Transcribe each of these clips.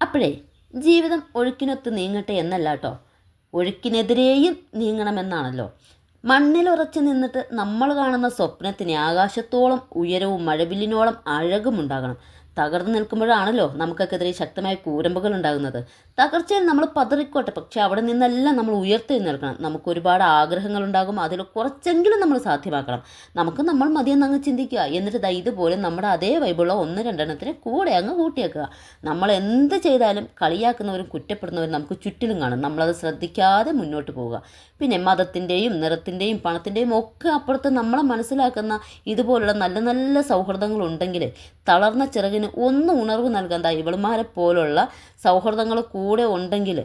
അപ്പോഴേ ജീവിതം ഒഴുക്കിനൊത്ത് നീങ്ങട്ടെ എന്നല്ല കേട്ടോ, ഒഴുക്കിനെതിരെയും നീങ്ങണമെന്നാണല്ലോ. മണ്ണിലുറച്ചു നിന്നിട്ട് നമ്മൾ കാണുന്ന സ്വപ്നത്തിന് ആകാശത്തോളം ഉയരവും മഴവില്ലിനോളം അഴകുമുണ്ടാകണം. തകർന്നു നിൽക്കുമ്പോഴാണല്ലോ നമുക്കൊക്കെതിരെ ശക്തമായ കൂരമ്പുകൾ ഉണ്ടാകുന്നത്. തകർച്ചയിൽ നമ്മൾ പതറിക്കോട്ടെ, പക്ഷെ അവിടെ നിന്നെല്ലാം നമ്മൾ ഉയർത്തി നിൽക്കണം. നമുക്ക് ഒരുപാട് ആഗ്രഹങ്ങളുണ്ടാകും, അതിൽ കുറച്ചെങ്കിലും നമ്മൾ സാധ്യമാക്കണം. നമ്മൾ മതിയെന്ന് അങ്ങ് ചിന്തിക്കുക. എന്നിട്ട് ഇതുപോലെ നമ്മുടെ അതേ വൈബുള്ള ഒന്ന് രണ്ടെണ്ണത്തിന് കൂടെ അങ്ങ് കൂട്ടിയേക്കുക. നമ്മൾ എന്ത് ചെയ്താലും കളിയാക്കുന്നവരും കുറ്റപ്പെടുന്നവരും നമുക്ക് ചുറ്റിലും കാണും. നമ്മളത് ശ്രദ്ധിക്കാതെ മുന്നോട്ട് പോവുക. പിന്നെ മതത്തിൻ്റെയും നിറത്തിൻ്റെയും പണത്തിൻ്റെയും ഒക്കെ അപ്പുറത്ത് നമ്മളെ മനസ്സിലാക്കുന്ന ഇതുപോലുള്ള നല്ല നല്ല സൗഹൃദങ്ങളുണ്ടെങ്കിൽ തളർന്ന ചിറകിന് ഒന്ന് ഉണർവ് നൽകാൻ ഇവളുമാരെ പോലുള്ള സൗഹൃദങ്ങൾ കൂടെ ഉണ്ടെങ്കിൽ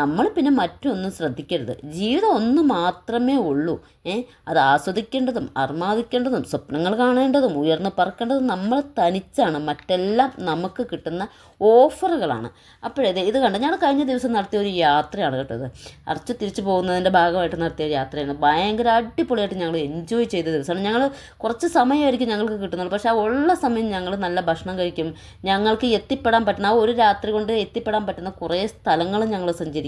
നമ്മൾ പിന്നെ മറ്റൊന്നും ശ്രദ്ധിക്കരുത്. ജീവിതം ഒന്ന് മാത്രമേ ഉള്ളൂ. അത് ആസ്വദിക്കേണ്ടതും അർമാദിക്കേണ്ടതും സ്വപ്നങ്ങൾ കാണേണ്ടതും ഉയർന്നു പറക്കേണ്ടതും നമ്മൾ തനിച്ചാണ്. മറ്റെല്ലാം നമുക്ക് കിട്ടുന്ന ഓഫറുകളാണ്. ഇത് കണ്ട ഞങ്ങൾ കഴിഞ്ഞ ദിവസം നടത്തിയ ഒരു യാത്രയാണ് കേട്ടത്. അർച്ചു തിരിച്ചു പോകുന്നതിൻ്റെ ഭാഗമായിട്ട് നടത്തിയ ഒരു യാത്രയാണ്. ഭയങ്കര അടിപൊളിയായിട്ട് ഞങ്ങൾ എൻജോയ് ചെയ്ത ദിവസമാണ്. ഞങ്ങൾ കുറച്ച് സമയമായിരിക്കും ഞങ്ങൾക്ക് കിട്ടുന്നുള്ളൂ, പക്ഷേ ആ ഉള്ള സമയം ഞങ്ങൾ നല്ല ഭക്ഷണം കഴിക്കും. ഞങ്ങൾക്ക് എത്തിപ്പെടാൻ പറ്റുന്ന ഒരു രാത്രി കൊണ്ട് എത്തിപ്പെടാൻ പറ്റുന്ന കുറേ സ്ഥലങ്ങളും ഞങ്ങൾ സഞ്ചരിക്കും.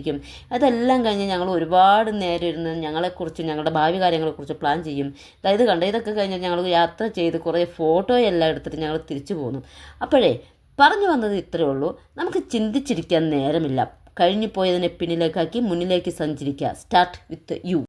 അതെല്ലാം കഴിഞ്ഞ് ഞങ്ങൾ ഒരുപാട് നേരം ഇരുന്ന് ഞങ്ങളെക്കുറിച്ച് ഞങ്ങളുടെ ഭാവി കാര്യങ്ങളെക്കുറിച്ച് പ്ലാൻ ചെയ്യും. ഇതൊക്കെ കഴിഞ്ഞ് ഞങ്ങൾ യാത്ര ചെയ്ത് കുറേ ഫോട്ടോയെല്ലാം എടുത്തിട്ട് ഞങ്ങൾ തിരിച്ചു പോന്നു. പറഞ്ഞു വന്നത് ഇത്രയേ ഉള്ളൂ. നമുക്ക് ചിന്തിച്ചിരിക്കാൻ നേരമില്ല. കഴിഞ്ഞു പോയതിനെ പിന്നിലേക്കാക്കി മുന്നിലേക്ക് സഞ്ചരിക്കുക. Start with you.